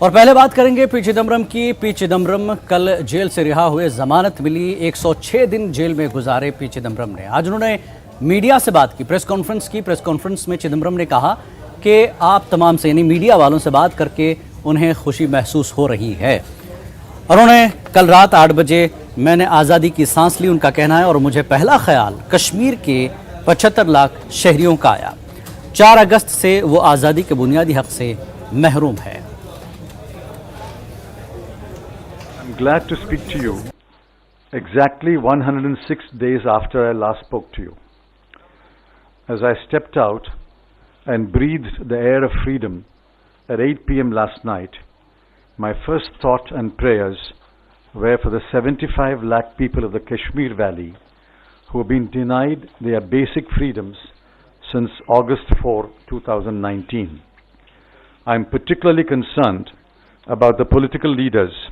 और पहले बात करेंगे पी चिदम्बरम की। पी चिदम्बरम कल जेल से रिहा हुए, जमानत मिली। 106 दिन जेल में गुजारे पी चिदम्बरम ने। आज उन्होंने मीडिया से बात की, प्रेस कॉन्फ्रेंस की। प्रेस कॉन्फ्रेंस में चिदम्बरम ने कहा कि आप तमाम से, यानी मीडिया वालों से बात करके उन्हें खुशी महसूस हो रही है। और उन्होंने कल रात 8 बजे मैंने आज़ादी की सांस ली, उनका कहना है। और मुझे पहला ख्याल कश्मीर के 75 लाख शहरियों का आया। 4 अगस्त से वो आज़ादी के बुनियादी हक से महरूम है। I'm glad to speak to you exactly 106 days after I last spoke to you. As I stepped out and breathed the air of freedom at 8 p.m. last night, my first thought and prayers were for the 75 lakh people of the Kashmir Valley who have been denied their basic freedoms since August 4, 2019. I am particularly concerned about the political leaders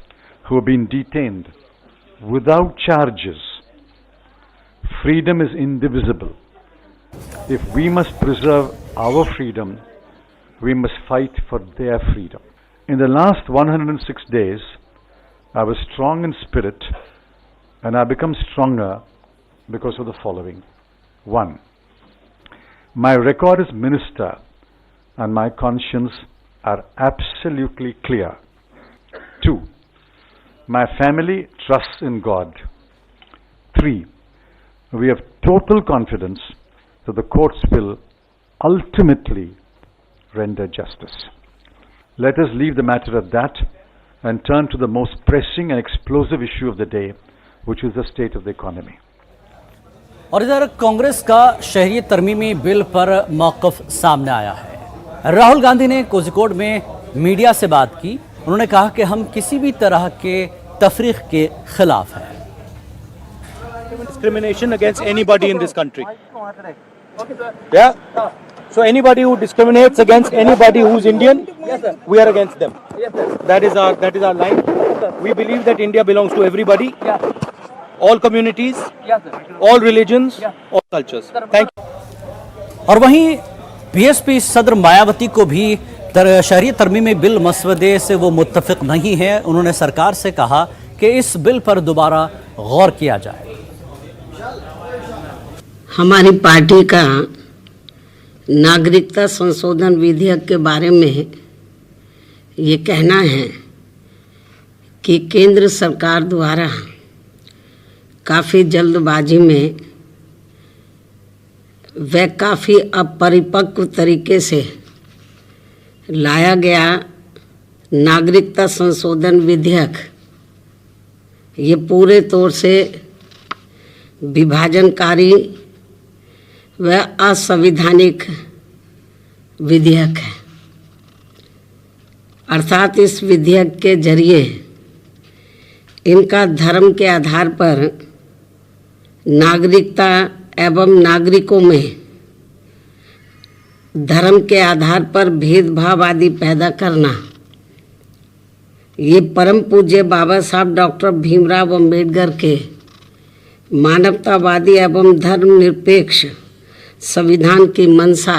who have been detained without charges. Freedom is indivisible. If we must preserve our freedom, we must fight for their freedom. In the last 106 days, I was strong in spirit, and I become stronger because of the following. 1. My record as minister and my conscience are absolutely clear. 2. My family trusts in God. 3. We have total confidence that the courts will ultimately render justice. Let us leave the matter at that and turn to the most pressing and explosive issue of the day, which is the state of the economy. और इधर कांग्रेस का शहरी तरमीमी bill पर मौक़िफ़ सामने आया है। राहुल गांधी ने कोझिकोड में मीडिया से बात की। उन्होंने कहा कि हम किसी भी तरह के तफरीक के खिलाफ हैं। Discrimination against anybody in this country. Yeah. So anybody who discriminates against anybody who's Indian, we are against them. That is our line. We believe that India belongs to everybody, all communities, all religions, all cultures. Thank you. और वहीं BSP सदर मायावती को भी शहरी तरमीमी bill मसवदे से वो मुत्तफिक नहीं है। उन्होंने सरकार से कहा कि इस बिल पर दोबारा गौर किया जाए। हमारी पार्टी का नागरिकता संशोधन विधेयक के बारे में ये कहना है कि केंद्र सरकार द्वारा काफ़ी जल्दबाजी में व काफ़ी अपरिपक्व तरीके से लाया गया नागरिकता संशोधन विधेयक ये पूरे तौर से विभाजनकारी व असंवैधानिक विधेयक है। अर्थात इस विधेयक के जरिए इनका धर्म के आधार पर नागरिकता एवं नागरिकों में धर्म के आधार पर भेदभाव आदि पैदा करना, ये परम पूज्य बाबा साहब डॉक्टर भीमराव अंबेडकर के मानवतावादी एवं धर्मनिरपेक्ष संविधान की मंशा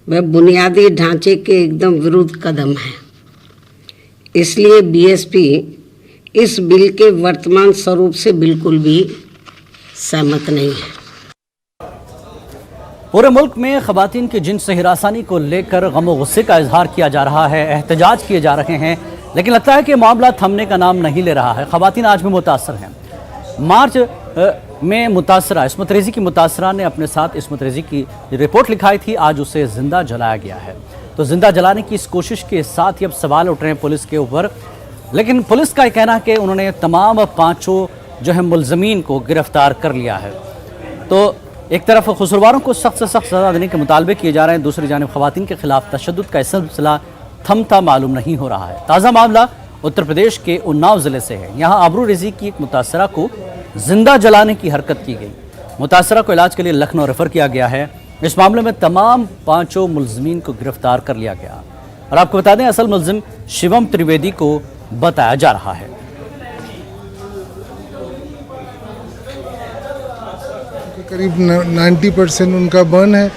व बुनियादी ढांचे के एकदम विरुद्ध कदम है। इसलिए बीएसपी इस बिल के वर्तमान स्वरूप से बिल्कुल भी सहमत नहीं है। पूरे मुल्क में ख़वातीन की जिन्स हिरासानी को लेकर गम और गुस्से का इजहार किया जा रहा है, एहतजाज किए जा रहे हैं, लेकिन लगता है कि मामला थमने का नाम नहीं ले रहा है। ख़वातीन आज भी मुतासर हैं। मार्च में मुतासरा इस्मत रेज़ी की मुतासरा ने अपने साथ इस्मत रेज़ी की रिपोर्ट लिखाई थी। आज उसे ज़िंदा जलाया गया है। तो ज़िंदा जलाने की इस कोशिश के साथ ही अब सवाल उठ रहे हैं पुलिस के ऊपर। लेकिन पुलिस का कहना है कि उन्होंने तमाम 5 जो है मुलज़मीन को गिरफ्तार कर लिया है। तो एक तरफ कसूरवारों को सख्त से सख्त सज़ा देने के मुतालबे किए जा रहे हैं, दूसरी जानिब ख़वातीन के खिलाफ तशद्दुद का सिलसिला थमता मालूम नहीं हो रहा है। ताज़ा मामला उत्तर प्रदेश के उन्नाव ज़िले से है। यहाँ आबरू रेज़ी की एक मुतासरा को जिंदा जलाने की हरकत की गई। मुतासरा को इलाज के लिए लखनऊ रेफर किया गया है। इस मामले में तमाम 5 मुलज़मीन को गिरफ्तार कर लिया गया। और आपको बता दें, असल मुलज़िम शिवम त्रिवेदी को बताया जा रहा है। करीब 90% उनका बर्न है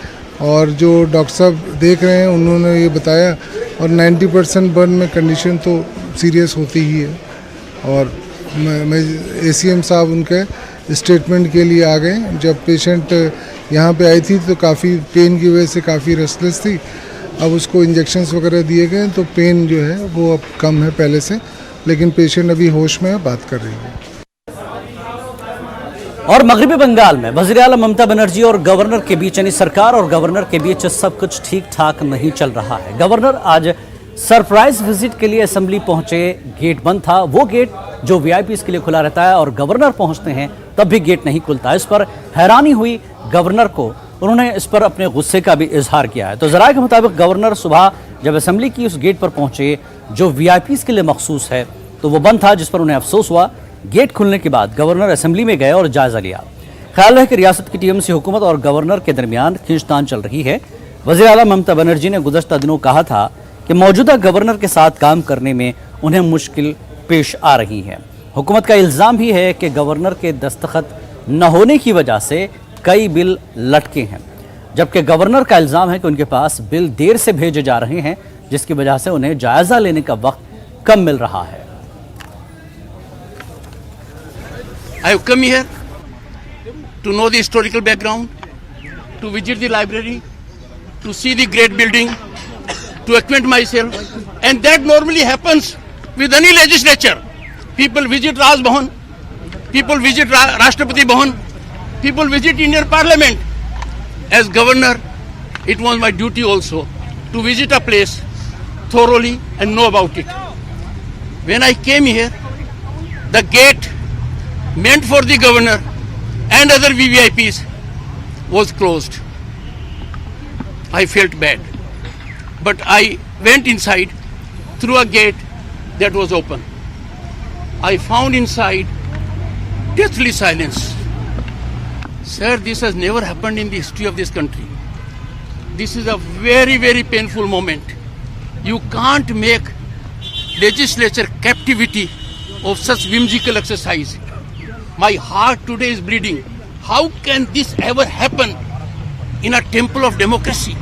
और जो डॉक्टर साहब देख रहे हैं उन्होंने ये बताया और 90% बर्न में कंडीशन तो सीरियस होती ही है। और मैं ACM साहब उनके स्टेटमेंट के लिए आ गए। जब पेशेंट यहाँ पे आई थी तो काफ़ी पेन की वजह से काफ़ी रेस्टलेस थी। अब उसको इंजेक्शंस वगैरह दिए गए तो पेन जो है वो अब कम है पहले से, लेकिन पेशेंट अभी होश में है, बात कर रही है। और मगरबी बंगाल में वज़ीर आला ममता बनर्जी और गवर्नर के बीच, यानी सरकार और गवर्नर के बीच सब कुछ ठीक ठाक नहीं चल रहा है। गवर्नर आज सरप्राइज विजिट के लिए असेंबली पहुंचे, गेट बंद था। वो गेट जो VIPs के लिए खुला रहता है और गवर्नर पहुंचते हैं तब भी गेट नहीं खुलता। इस पर हैरानी हुई गवर्नर को, उन्होंने इस पर अपने गुस्से का भी इजहार किया है। तो ज़राए के मुताबिक गवर्नर सुबह जब असेंबली की उस गेट पर पहुंचे जो VIPs के लिए मखसूस है तो वो बंद था, जिस पर उन्हें अफसोस हुआ। गेट खुलने के बाद गवर्नर असेंबली में गए और जायजा लिया। ख्याल है कि रियासत की TMC हुकूमत और गवर्नर के दरमियान खींचतान चल रही है। वज़ीर आला ममता बनर्जी ने गुज़श्ता दिनों कहा था कि मौजूदा गवर्नर के साथ काम करने में उन्हें मुश्किल पेश आ रही है। हुकूमत का इल्ज़ाम भी है कि गवर्नर के दस्तखत न होने की वजह से कई बिल लटके हैं, जबकि गवर्नर का इल्ज़ाम है कि उनके पास बिल देर से भेजे जा रहे हैं, जिसकी वजह से उन्हें जायजा लेने का वक्त कम मिल रहा है। I have come here to know the historical background, to visit the library, to see the great building, to acquaint myself, and that normally happens with any legislature. People visit Raj Bhavan, people visit Rashtrapati Bhavan, people visit Indian Parliament. As governor, it was my duty also to visit a place thoroughly and know about it. When I came here, the gate meant for the governor and other VVIPs was closed. I felt bad, but I went inside through a gate that was open. I found inside deathly silence. Sir, this has never happened in the history of this country. This is a very, very painful moment. You can't make legislature captivity of such whimsical exercise. My heart today is bleeding. How can this ever happen in a temple of democracy?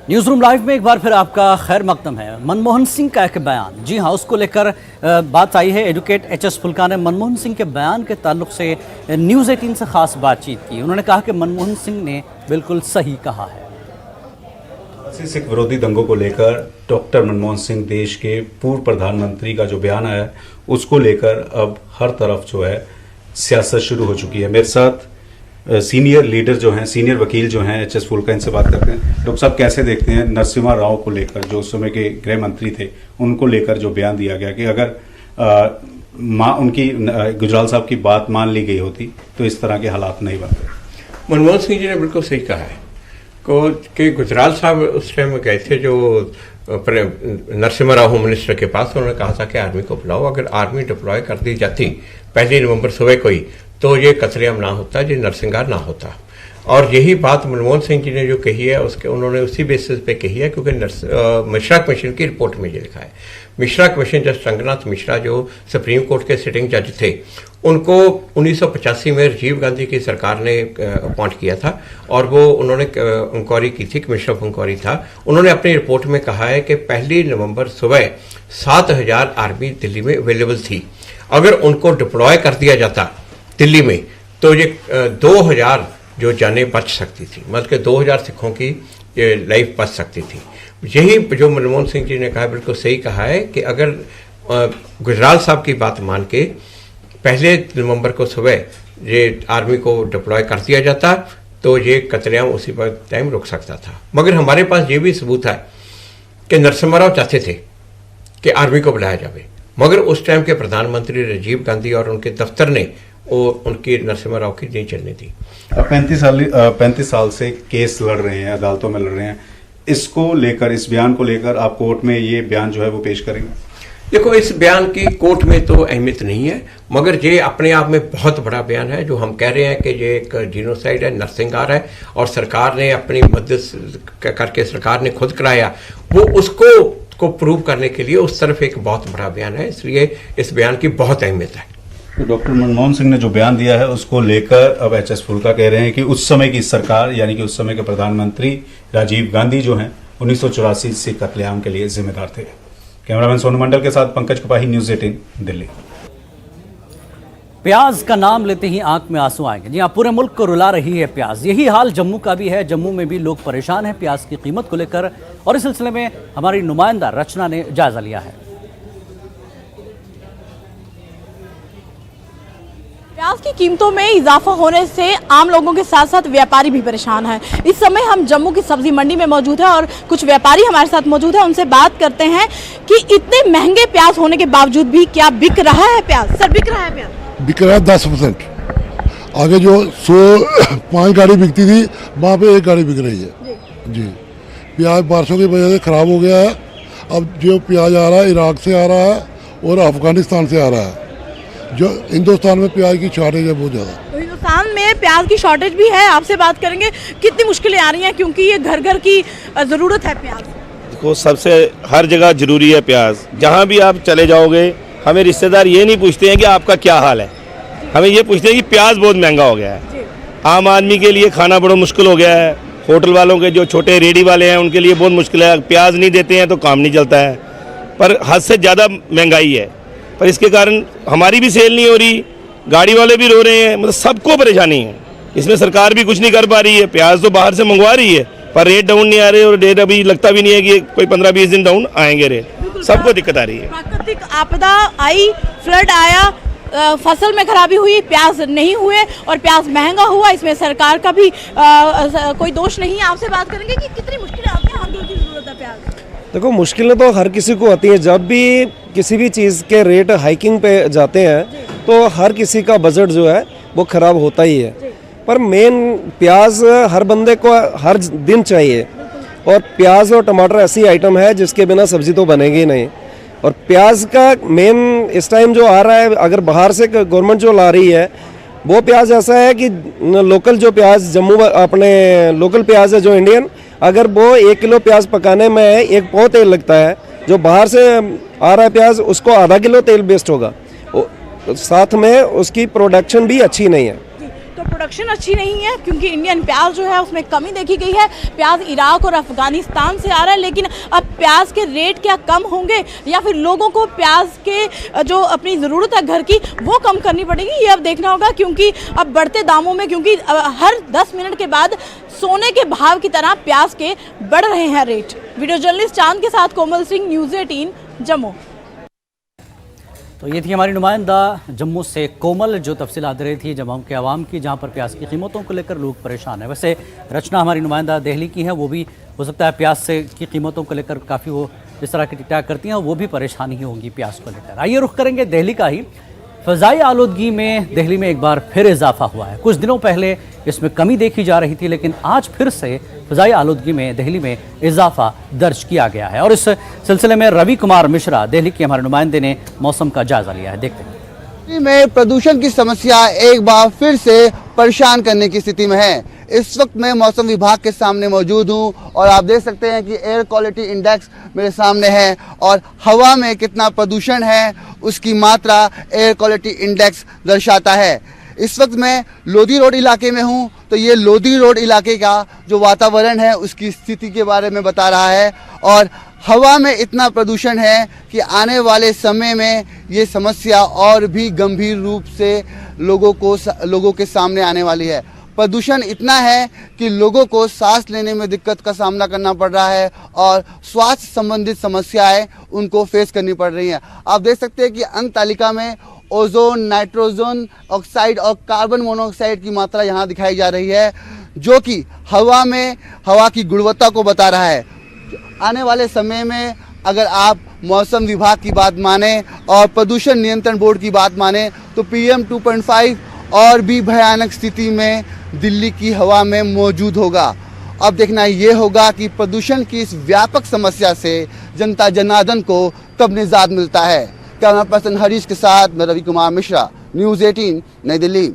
News room live में एक बार फिर आपका खैर मकदम है। मनमोहन सिंह का एक बयान, जी हाँ, उसको लेकर बात आई है। एडवोकेट HS फुल्का ने मनमोहन सिंह के बयान के ताल्लुक से न्यूज़ 18 से खास बातचीत की। उन्होंने कहा कि मनमोहन सिंह ने बिल्कुल सही कहा है। सिख विरोधी दंगों को लेकर डॉक्टर मनमोहन सिंह, देश के पूर्व प्रधानमंत्री का जो बयान आया है उसको लेकर अब हर तरफ जो है सियासत शुरू हो चुकी है। मेरे साथ सीनियर लीडर जो हैं, सीनियर वकील जो हैं HS फुल्का, इनसे बात करते हैं। डॉक्टर साहब, कैसे देखते हैं नरसिम्हा राव को लेकर, जो उस समय के गृह मंत्री थे, उनको लेकर जो बयान दिया गया कि अगर उनकी गुजराल साहब की बात मान ली गई होती तो इस तरह के हालात नहीं बनते। मनमोहन सिंह जी ने बिल्कुल सही कहा है कि गुजराल साहब उस टाइम गए थे जो नरसिम्हा राव होम मिनिस्टर के पास। उन्होंने कहा था कि आर्मी को बुलाओ, अगर आर्मी डिप्लॉय कर दी जाती 1 नवंबर सुबह को ही तो ये कतलेआम ना होता, ये नरसंहार ना होता। और यही बात मनमोहन सिंह जी ने जो कही है उसके उन्होंने उसी बेसिस पे कही है, क्योंकि मिश्रा कमीशन की रिपोर्ट में ये लिखा है। मिश्रा कमीशन जस्टिस रंगनाथ मिश्रा जो सुप्रीम कोर्ट के सिटिंग जज थे, उनको 1985 में राजीव गांधी की सरकार ने अपॉइंट किया था और वो उन्होंने इंक्वायरी की थी, कमीशन ऑफ इंक्वायरी था। उन्होंने अपनी रिपोर्ट में कहा है कि 1 नवंबर सुबह 7000 आर्मी दिल्ली में अवेलेबल थी। अगर उनको डिप्लॉय कर दिया जाता दिल्ली में तो ये 2000 जो जानें बच सकती थी, मतलब कि 2000 सिखों की लाइफ बच सकती थी। यही जो मनमोहन सिंह जी ने कहा बिल्कुल सही कहा है कि अगर गुजराल साहब की बात मान के 1 नवंबर को सुबह ये आर्मी को डिप्लॉय कर दिया जाता तो ये कतलेआम उसी पर टाइम रुक सकता था। मगर हमारे पास ये भी सबूत है कि नरसिम्हा राव चाहते थे कि आर्मी को बुलाया जाए, मगर उस टाइम के प्रधानमंत्री राजीव गांधी और उनके दफ्तर ने उनकी नरसिम्हा राव की नहीं चलनी थी। 35 साल से केस लड़ रहे हैं, अदालतों में लड़ रहे हैं। इसको लेकर, इस बयान को लेकर आप कोर्ट में ये बयान जो है वो पेश करेंगे? देखो, इस बयान की कोर्ट में तो अहमियत नहीं है, मगर ये अपने आप में बहुत बड़ा बयान है। जो हम कह रहे हैं कि ये एक जीनोसाइड है, नरसंहार है, और सरकार ने अपनी मदद करके सरकार ने खुद कराया, वो उसको प्रूव करने के लिए उस तरफ एक बहुत बड़ा बयान है। इसलिए इस बयान की बहुत अहमियत है। तो डॉक्टर मनमोहन सिंह ने जो बयान दिया है उसको लेकर अब HS फुल्का कह रहे हैं कि उस समय की सरकार, यानी कि उस समय के प्रधानमंत्री राजीव गांधी जो हैं, 1984 से कत्लेआम के लिए जिम्मेदार थे। कैमरामैन सोनू मंडल के साथ पंकज कुपाही, न्यूज़ 18 दिल्ली। प्याज का नाम लेते ही आंख में आंसू आएंगे। जी हाँ, पूरे मुल्क को रुला रही है प्याज। यही हाल जम्मू का भी है। जम्मू में भी लोग परेशान हैं प्याज की कीमत को लेकर, और इस सिलसिले में हमारी नुमाइंदा रचना ने जायजा लिया है। प्याज की कीमतों में इजाफा होने से आम लोगों के साथ साथ व्यापारी भी परेशान हैं। इस समय हम जम्मू की सब्जी मंडी में मौजूद है और कुछ व्यापारी हमारे साथ मौजूद है। उनसे बात करते हैं कि इतने महंगे प्याज होने के बावजूद भी क्या बिक रहा है प्याज? सर, बिक रहा है प्याज? बिक रहा है 10%। आगे जो 105 गाड़ी बिकती थी, वहाँ पे 1 गाड़ी बिक रही है जी। प्याज बारिशों की वजह से ख़राब हो गया है। अब जो प्याज आ रहा है इराक से आ रहा है और अफगानिस्तान से आ रहा है। जो हिंदुस्तान में प्याज की शॉर्टेज है बहुत ज़्यादा। तो हिंदुस्तान में प्याज की शॉर्टेज भी है। आपसे बात करेंगे कितनी मुश्किलें आ रही हैं, क्योंकि ये घर घर की ज़रूरत है प्याज। देखो, सबसे हर जगह ज़रूरी है प्याज। जहाँ भी आप चले जाओगे, हमें रिश्तेदार ये नहीं पूछते हैं कि आपका क्या हाल है, हमें ये पूछते हैं कि प्याज बहुत महंगा हो गया है। आम आदमी के लिए खाना बड़ा मुश्किल हो गया है। होटल वालों के जो छोटे रेडी वाले हैं उनके लिए बहुत मुश्किल है। प्याज नहीं देते हैं तो काम नहीं चलता है। पर हद से ज़्यादा महंगाई है, पर इसके कारण हमारी भी सेल नहीं हो रही, गाड़ी वाले भी रो रहे हैं, मतलब सबको परेशानी है। इसमें सरकार भी कुछ नहीं कर पा रही है। प्याज तो बाहर से मंगवा रही है पर रेट डाउन नहीं आ रहे, और रेट अभी लगता भी नहीं है कि कोई 15-20 दिन डाउन आएंगे रेट। सबको दिक्कत आ रही है। प्राकृतिक आपदा आई, फ्लड आया, फसल में खराबी हुई, प्याज नहीं हुए और प्याज महंगा हुआ। इसमें सरकार का भी कोई दोष नहीं है। आपसे बात करेंगे कि कितनी मुश्किलें आती हैं, हर की जरूरत है प्याज। देखो, मुश्किलें तो हर किसी को आती हैं। जब भी किसी भी चीज़ के रेट हाइकिंग पे जाते हैं तो हर किसी का बजट जो है वो ख़राब होता ही है। पर मेन प्याज हर बंदे को हर दिन चाहिए, और प्याज और टमाटर ऐसी आइटम है जिसके बिना सब्जी तो बनेगी नहीं। और प्याज का मेन इस टाइम जो आ रहा है, अगर बाहर से गवर्नमेंट जो ला रही है वो प्याज ऐसा है कि लोकल जो प्याज जम्मू अपने लोकल प्याज है जो इंडियन, अगर वो 1 किलो प्याज पकाने में 1 पाव तेल लगता है, जो बाहर से आ रहा है प्याज उसको आधा किलो तेल वेस्ट होगा। साथ में उसकी प्रोडक्शन भी अच्छी नहीं है। तो प्रोडक्शन अच्छी नहीं है क्योंकि इंडियन प्याज जो है उसमें कमी देखी गई है। प्याज इराक और अफगानिस्तान से आ रहा है, लेकिन अब प्याज के रेट क्या कम होंगे या फिर लोगों को प्याज के जो अपनी ज़रूरत है घर की वो कम करनी पड़ेगी, ये अब देखना होगा। क्योंकि अब बढ़ते दामों में, क्योंकि हर 10 मिनट के बाद सोने के भाव की तरह प्याज के बढ़ रहे हैं रेट। वीडियो जर्नलिस्ट चांद के साथ कोमल सिंह, न्यूज़ 18 जम्मू। तो ये थी हमारी नुमाइंदा जम्मू से कोमल, जो तफसीलात दे रही थी जम्मू के आवाम की, जहां पर प्याज की कीमतों को लेकर लोग परेशान हैं। वैसे रचना हमारी नुमाइंदा दिल्ली की है, वो भी हो सकता है प्याज से की कीमतों को लेकर काफ़ी वो इस तरह की टिकटाक करती हैं, वो भी परेशानी ही होगी प्याज को लेकर। आइए रुख करेंगे दिल्ली का ही। फ़ज़ाई आलूदगी में दिल्ली में एक बार फिर इजाफा हुआ है। कुछ दिनों पहले इसमें कमी देखी जा रही थी, लेकिन आज फिर से फ़ज़ाई आलूदगी में दिल्ली में इजाफा दर्ज किया गया है। और इस सिलसिले में रवि कुमार मिश्रा, दिल्ली के हमारे नुमाइंदे, ने मौसम का जायजा लिया है। देखते हैं। दिल्ली में प्रदूषण की समस्या एक बार फिर से परेशान करने की स्थिति में है। इस वक्त मैं मौसम विभाग के सामने मौजूद हूं और आप देख सकते हैं कि एयर क्वालिटी इंडेक्स मेरे सामने है और हवा में कितना प्रदूषण है उसकी मात्रा एयर क्वालिटी इंडेक्स दर्शाता है। इस वक्त मैं लोधी रोड इलाके में हूं, तो ये लोधी रोड इलाके का जो वातावरण है उसकी स्थिति के बारे में बता रहा है। और हवा में इतना प्रदूषण है कि आने वाले समय में ये समस्या और भी गंभीर रूप से लोगों के सामने आने वाली है। प्रदूषण इतना है कि लोगों को सांस लेने में दिक्कत का सामना करना पड़ रहा है और स्वास्थ्य संबंधित समस्याएं उनको फेस करनी पड़ रही हैं। आप देख सकते हैं कि अंक तालिका में ओजोन, नाइट्रोजन ऑक्साइड और कार्बन मोनोऑक्साइड की मात्रा यहाँ दिखाई जा रही है, जो कि हवा की गुणवत्ता को बता रहा है। आने वाले समय में अगर आप मौसम विभाग की बात माने और प्रदूषण नियंत्रण बोर्ड की बात माने तो PM 2.5 और भी भयानक स्थिति में दिल्ली की हवा में मौजूद होगा। अब देखना ये होगा कि प्रदूषण की इस व्यापक समस्या से जनता जनार्दन को कब निजात मिलता है। कैमरा पर्सन हरीश के साथ मैं रवि कुमार मिश्रा, न्यूज़ 18 नई दिल्ली।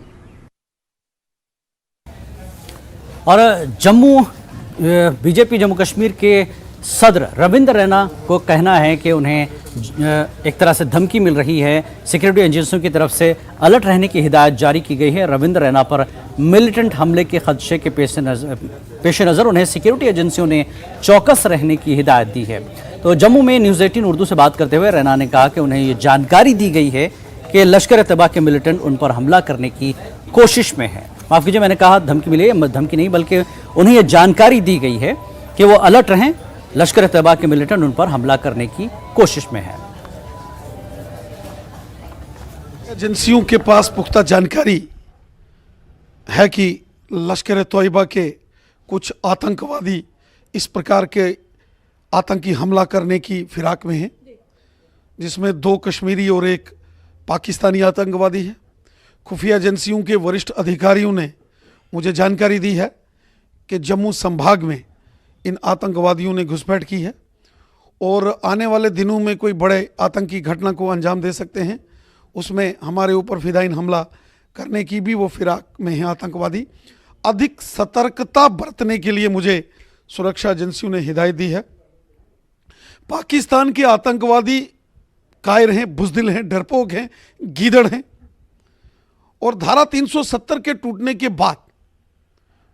और जम्मू बीजेपी जम्मू कश्मीर के सदर रविंद्र रैना को कहना है कि उन्हें एक तरह से धमकी मिल रही है। सिक्योरिटी एजेंसियों की तरफ से अलर्ट रहने की हिदायत जारी की गई है। रविंद्र रैना पर मिलिटेंट हमले के खदशे के पेश नज़र उन्हें सिक्योरिटी एजेंसियों ने चौकस रहने की हिदायत दी है। तो जम्मू में न्यूज़ 18 उर्दू से बात करते हुए रैना ने कहा कि उन्हें ये जानकारी दी गई है कि लश्कर तैयबा के मिलिटेंट उन पर हमला करने की कोशिश में है। माफ़ कीजिए, मैंने कहा धमकी मिली है, धमकी नहीं बल्कि उन्हें ये जानकारी दी गई है कि वो अलर्ट रहें, लश्कर तैयबा के मिलिटेंट उन पर हमला करने की कोशिश में है। एजेंसियों के पास पुख्ता जानकारी है कि लश्कर तैयबा के कुछ आतंकवादी इस प्रकार के आतंकी हमला करने की फिराक में हैं, जिसमें 2 कश्मीरी और 1 पाकिस्तानी आतंकवादी है। खुफिया एजेंसियों के वरिष्ठ अधिकारियों ने मुझे जानकारी दी है कि जम्मू संभाग में इन आतंकवादियों ने घुसपैठ की है और आने वाले दिनों में कोई बड़े आतंकी घटना को अंजाम दे सकते हैं। उसमें हमारे ऊपर फिदायीन हमला करने की भी वो फिराक में हैं आतंकवादी। अधिक सतर्कता बरतने के लिए मुझे सुरक्षा एजेंसियों ने हिदायत दी है। पाकिस्तान के आतंकवादी कायर हैं, बुज़दिल हैं, डरपोक हैं, गीदड़ हैं और धारा 370 के टूटने के बाद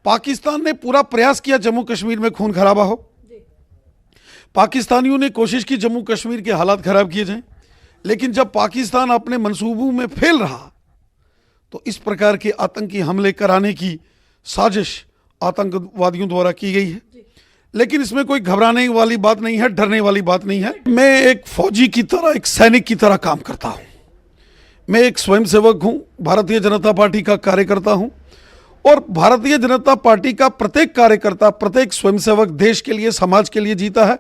पाकिस्तान ने पूरा प्रयास किया जम्मू कश्मीर में खून खराबा हो। पाकिस्तानियों ने कोशिश की जम्मू कश्मीर के हालात खराब किए जाएं, लेकिन जब पाकिस्तान अपने मंसूबों में फेल रहा तो इस प्रकार के आतंकी हमले कराने की साजिश आतंकवादियों द्वारा की गई है। लेकिन इसमें कोई घबराने वाली बात नहीं है, डरने वाली बात नहीं है। मैं एक फौजी की तरह, एक सैनिक की तरह काम करता हूं। मैं एक स्वयंसेवक हूं, भारतीय जनता पार्टी का कार्यकर्ता हूं और भारतीय जनता पार्टी का प्रत्येक कार्यकर्ता, प्रत्येक स्वयंसेवक देश के लिए, समाज के लिए जीता है।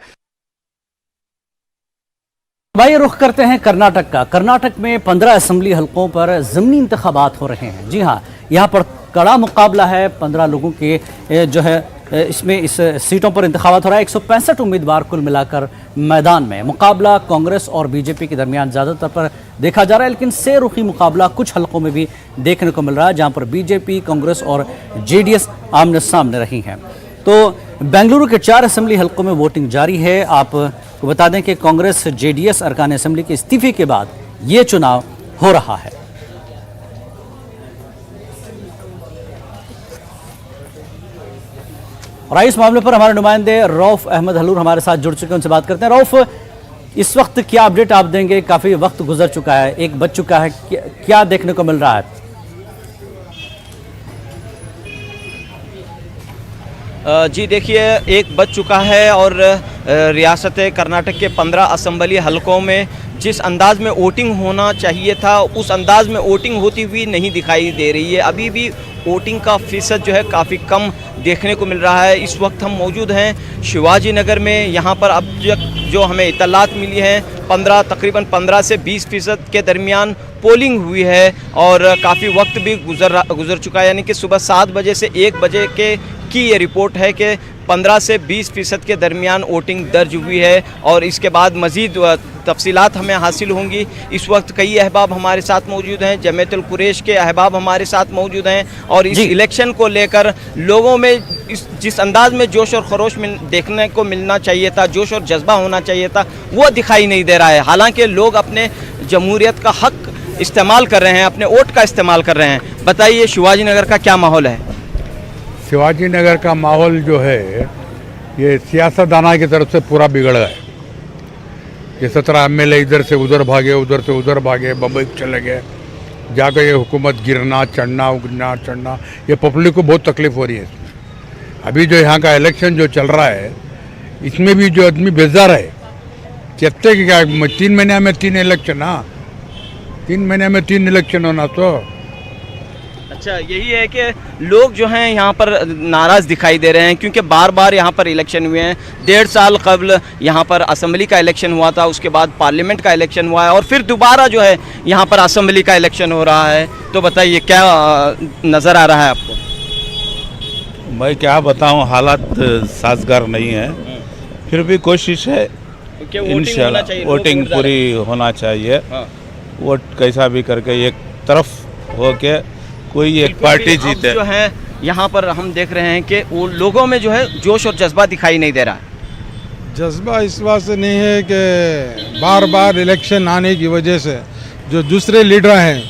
भाई रुख करते हैं कर्नाटक का। कर्नाटक में 15 असेंबली हलकों पर ज़मीनी इंतखाबात हो रहे हैं। जी हाँ, यहाँ पर कड़ा मुकाबला है। 15 लोगों के जो है इसमें इस सीटों पर इंतखाबात हो रहा है। 165 उम्मीदवार कुल मिलाकर मैदान में। मुकाबला कांग्रेस और बीजेपी के दरमियान ज़्यादातर पर देखा जा रहा है, लेकिन सेरुखी मुकाबला कुछ हलकों में भी देखने को मिल रहा है, जहाँ पर बीजेपी, कांग्रेस और जेडीएस आमने सामने रही हैं। तो बेंगलुरु के 4 असेंबली हलकों में वोटिंग जारी है। आपको बता दें कि कांग्रेस जेडीएस अरकान असेंबली के इस्तीफे के बाद ये चुनाव हो रहा है। और इस मामले पर हमारे नुमाइंदे रऊफ अहमद हलूर हमारे साथ जुड़ चुके हैं, उनसे बात करते हैं। रऊफ, इस वक्त क्या अपडेट आप देंगे? काफ़ी वक्त गुजर चुका है, 1 बज चुका है, क्या देखने को मिल रहा है? जी देखिए, 1 बज चुका है और रियासत कर्नाटक के 15 असेंबली हलकों में जिस अंदाज में वोटिंग होना चाहिए था उस अंदाज में वोटिंग होती हुई नहीं दिखाई दे रही है। अभी भी वोटिंग का फीसद जो है काफ़ी कम देखने को मिल रहा है। इस वक्त हम मौजूद हैं शिवाजी नगर में। यहाँ पर अब जो हमें इत्तलात मिली है तकरीबन 15 से 20% के दरमियान पोलिंग हुई है और काफ़ी वक्त भी गुजर चुका है, यानी कि सुबह 7 बजे से 1 बजे की ये रिपोर्ट है कि 15 से 20% के दरमियान वोटिंग दर्ज हुई है और इसके बाद मज़ीद तफसीलात हमें हासिल होंगी। इस वक्त कई अहबाब हमारे साथ मौजूद हैं, जमीयतुल कुरैश के अहबाब हमारे साथ मौजूद हैं और इस इलेक्शन को लेकर लोगों में जिस अंदाज में जोश और खरोश देखने को मिलना चाहिए था, जोश और जज्बा होना चाहिए था, वो दिखाई नहीं दे रहा है। हालांकि लोग अपने जमहूरियत का हक इस्तेमाल कर रहे हैं, अपने वोट का इस्तेमाल कर रहे हैं। बताइए शिवाजी नगर का क्या माहौल है? शिवाजी नगर का माहौल जो है ये सियासतदाना की तरफ से पूरा बिगड़ गया है। ये 17 MLA इधर से उधर भागे, उधर से उधर भागे, बम्बई चले गए, जाकर ये हुकूमत गिरना चढ़ना, ये पब्लिक को बहुत तकलीफ हो रही है इसमें। अभी जो यहाँ का इलेक्शन जो चल रहा है इसमें भी जो आदमी बेजार है, कहते कि क्या 3 महीने में 3 इलेक्शन, हाँ 3 महीने में 3 इलेक्शन होना तो अच्छा, यही है कि लोग जो हैं यहाँ पर नाराज़ दिखाई दे रहे हैं क्योंकि बार बार यहाँ पर इलेक्शन हुए हैं। 1.5 साल कबल यहाँ पर असेंबली का इलेक्शन हुआ था, उसके बाद पार्लियामेंट का इलेक्शन हुआ है और फिर दोबारा जो है यहाँ पर असेंबली का इलेक्शन हो रहा है। तो बताइए क्या नज़र आ रहा है आपको? मैं क्या बताऊँ, हालात साजगार नहीं है, फिर भी कोशिश है इंशाल्लाह वोटिंग पूरी होना चाहिए। वोट कैसा भी करके एक तरफ हो के कोई एक पार्टी जीते। जो है यहाँ पर हम देख रहे हैं कि वो लोगों में जो है जोश और जज्बा दिखाई नहीं दे रहा है। जज्बा इस बात से नहीं है कि बार बार इलेक्शन आने की वजह से जो दूसरे लीडर हैं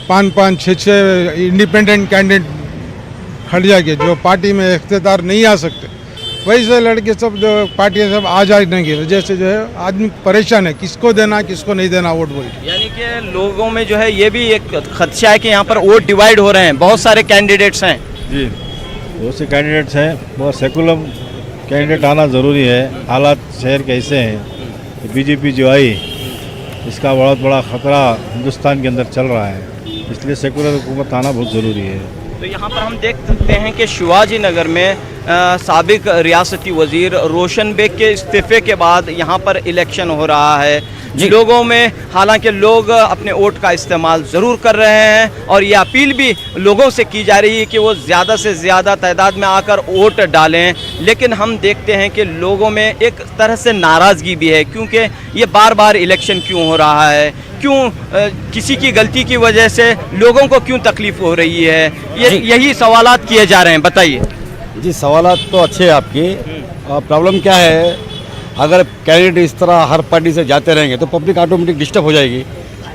5-5, 6-6 इंडिपेंडेंट कैंडिडेट खड़ जाके जो पार्टी में इख्तियार नहीं आ सकते, वैसे लड़के सब जो पार्टियां सब आ जाने की वजह से जो है आदमी परेशान है, किसको देना किसको नहीं देना वोट बोल के। यानी कि लोगों में जो है ये भी एक खदशा है कि यहाँ पर वोट डिवाइड हो रहे हैं, बहुत सारे कैंडिडेट्स हैं। जी बहुत से कैंडिडेट्स हैं, बहुत सेकुलर कैंडिडेट आना ज़रूरी है। हालात शहर के ऐसे हैं, बीजेपी जो आई इसका बहुत बड़ा ख़तरा हिंदुस्तान के अंदर चल रहा है, इसलिए सेकुलर हुकूमत आना बहुत ज़रूरी है। तो यहाँ पर हम देख सकते हैं कि शिवाजी नगर में साबिक रियासती वजीर रोशन बेग के इस्तीफे के बाद यहाँ पर इलेक्शन हो रहा है। लोगों में हालांकि लोग अपने वोट का इस्तेमाल ज़रूर कर रहे हैं और ये अपील भी लोगों से की जा रही है कि वो ज़्यादा से ज़्यादा तादाद में आकर वोट डालें, लेकिन हम देखते हैं कि लोगों में एक तरह से नाराज़गी भी है, क्योंकि ये बार बार इलेक्शन क्यों हो रहा है, क्यों किसी की गलती की वजह से लोगों को क्यों तकलीफ हो रही है, यही सवालात किए जा रहे हैं। बताइए जी। सवालात तो अच्छे हैं आपकी, प्रॉब्लम क्या है, अगर कैंडिडेट इस तरह हर पार्टी से जाते रहेंगे तो पब्लिक ऑटोमेटिक डिस्टर्ब हो जाएगी,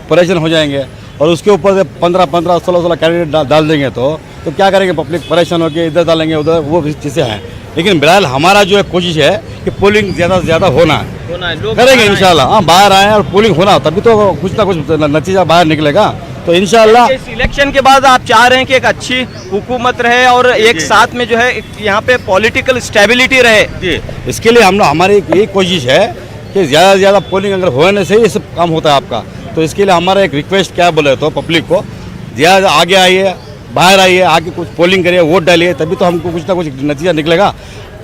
परेशान हो जाएंगे, और उसके ऊपर से 15-15, 16-16 कैंडिडेट डाल देंगे तो क्या करेंगे, पब्लिक परेशान होकर इधर डालेंगे उधर, वो भी चीज़ें हैं। लेकिन बहरहाल हमारा जो है कोशिश है कि पोलिंग ज़्यादा से ज़्यादा होना है, करेंगे इंशाल्लाह। हाँ, बाहर आए और पोलिंग होना, तभी तो कुछ ना कुछ नतीजा बाहर निकलेगा। तो इंशाल्लाह इस इलेक्शन के बाद आप चाह रहे हैं कि एक अच्छी हुकूमत रहे और एक साथ में जो है यहाँ पे पॉलिटिकल स्टेबिलिटी रहे। जी, इसके लिए हमारी यही कोशिश है कि ज़्यादा से ज़्यादा पोलिंग अगर होने से ये सब काम होता है आपका। तो इसके लिए हमारा एक रिक्वेस्ट क्या बोले तो पब्लिक को, ज़्यादा आगे आइए, बाहर आइए, आके कुछ पोलिंग करिए, वोट डालिए, तभी तो हमको कुछ ना कुछ नतीजा निकलेगा।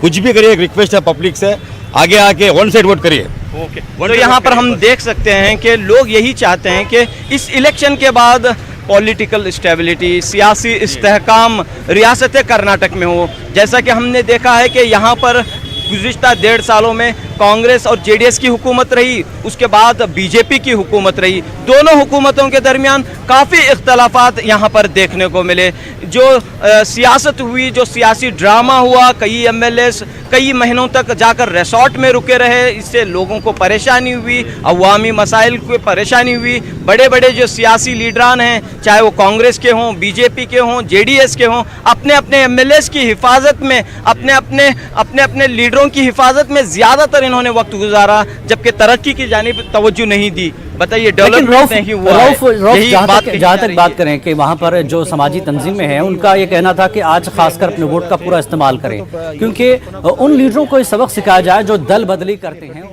कुछ भी करिए, एक रिक्वेस्ट है पब्लिक से, आगे आके वन साइड वोट करिए। तो यहाँ पर हम देख सकते हैं कि लोग यही चाहते हैं कि इस इलेक्शन के बाद पॉलिटिकल स्टेबिलिटी, सियासी इस्तेहकाम रियासत कर्नाटक में हो। जैसा कि हमने देखा है कि यहाँ पर गुज़िश्ता 1.5 सालों में कांग्रेस और जेडीएस की हुकूमत रही, उसके बाद बीजेपी की हुकूमत रही। दोनों हुकूमतों के दरमियान काफ़ी इख्तलाफात यहाँ पर देखने को मिले। जो सियासत हुई, जो सियासी ड्रामा हुआ, कई एमएलएस कई महीनों तक जाकर रिसोर्ट में रुके रहे, इससे लोगों को परेशानी हुई, अवामी मसाइल को परेशानी हुई। बड़े बड़े जो सियासी लीडरान हैं, चाहे वो कांग्रेस के हों, बीजेपी के हों, जेडीएस के हों, अपने अपने एमएलएस की हिफाजत में, अपने अपने लीडरों की हिफाजत में ज़्यादातर इन्होंने वक्त गुजारा, जबकि तरक्की की जानिब तवज्जो नहीं दी। बताइए, डेवलपमेंट नहीं हुआ है। जहाँ तक बात करें कि वहाँ पर जो समाजी तंजीमें हैं, उनका ये कहना था कि आज खासकर अपने वोट का पूरा इस्तेमाल करें, क्योंकि उन लीडरों को ये सबक सिखाया जाए जो दल बदली करते हैं,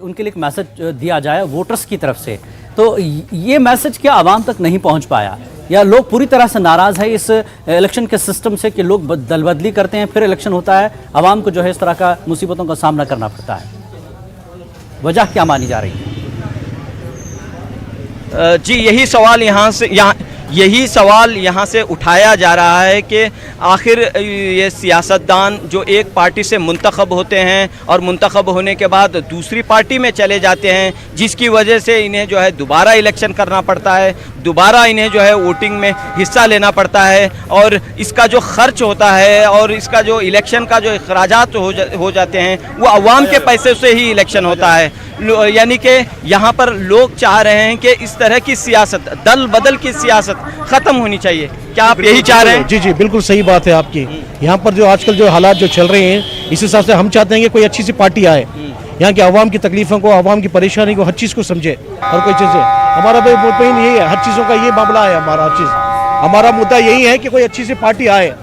उनके लिए एक मैसेज दिया जाए वोटर्स की तरफ से। तो ये मैसेज क्या आवाम तक नहीं पहुँच पाया, या लोग पूरी तरह से नाराज़ है इस इलेक्शन के सिस्टम से कि लोग दल बदली करते हैं, फिर इलेक्शन होता है, आवाम को जो है इस तरह का मुसीबतों का सामना करना पड़ता है? वजह क्या मानी जा रही है? जी, यही सवाल यहाँ से उठाया जा रहा है कि आखिर ये सियासतदान जो एक पार्टी से मुंतखब होते हैं और मुंतखब होने के बाद दूसरी पार्टी में चले जाते हैं, जिसकी वजह से इन्हें जो है दोबारा इलेक्शन करना पड़ता है, दोबारा इन्हें जो है वोटिंग में हिस्सा लेना पड़ता है, और इसका जो खर्च होता है और इसका जो इलेक्शन का जो अखराजात हो जाते हैं वो अवाम के पैसे से ही इलेक्शन होता है। यानी कि यहाँ पर लोग चाह रहे हैं कि इस तरह की सियासत, दल बदल की सियासत ख़त्म होनी चाहिए। क्या आप यही चाह रहे हैं? जी, बिल्कुल सही बात है आपकी। यहाँ पर जो आजकल जो हालात जो चल रहे हैं, इस हिसाब से हम चाहते हैं कि कोई अच्छी सी पार्टी आए, यहाँ के आवाम की तकलीफ़ों को, आवाम की परेशानी को, हर चीज़ को समझे, हर कोई चीज़। हमारा भाई यही है, हर चीज़ों का ये मामला है। हमारा मुद्दा यही है कि कोई अच्छी सी पार्टी आए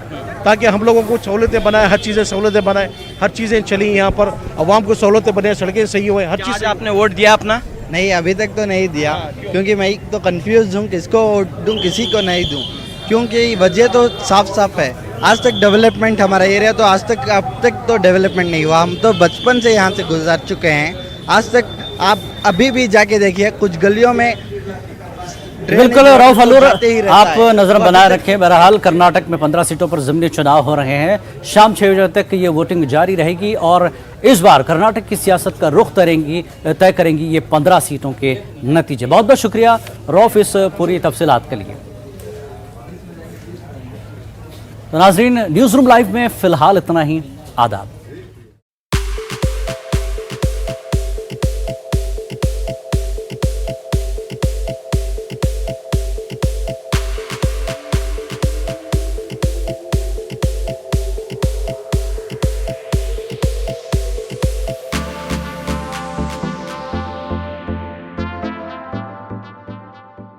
ताकि हम लोगों को सहूलतें बनाए, हर चीज़ें सहूलतें बनाए, हर चीज़ें चली यहाँ पर, आवाम को सहूलतें बने, सड़कें सही हुए, हर चीज़। आपने वोट दिया अपना? नहीं, अभी तक तो नहीं दिया, क्योंकि मैं तो कंफ्यूज हूँ किसको वोट दूँ, किसी को नहीं दूँ, क्योंकि वजह तो साफ है। आज तक डेवलपमेंट, हमारा एरिया तो अब तक तो डेवलपमेंट नहीं हुआ। हम तो बचपन से यहाँ से गुजर चुके हैं, आज तक आप अभी भी जाके देखिए कुछ गलियों में। बिल्कुल रऊफ अलूर, आप नजर बनाए रखें। बहरहाल कर्नाटक में 15 सीटों पर ज़िमनी चुनाव हो रहे हैं। शाम 6 बजे तक ये वोटिंग जारी रहेगी और इस बार कर्नाटक की सियासत का रुख तय करेंगी ये 15 सीटों के नतीजे। बहुत बहुत शुक्रिया रऊफ इस पूरी तफसीलात के लिए। तो नाजरीन, न्यूज़ रूम लाइव में फिलहाल इतना ही। आदाब।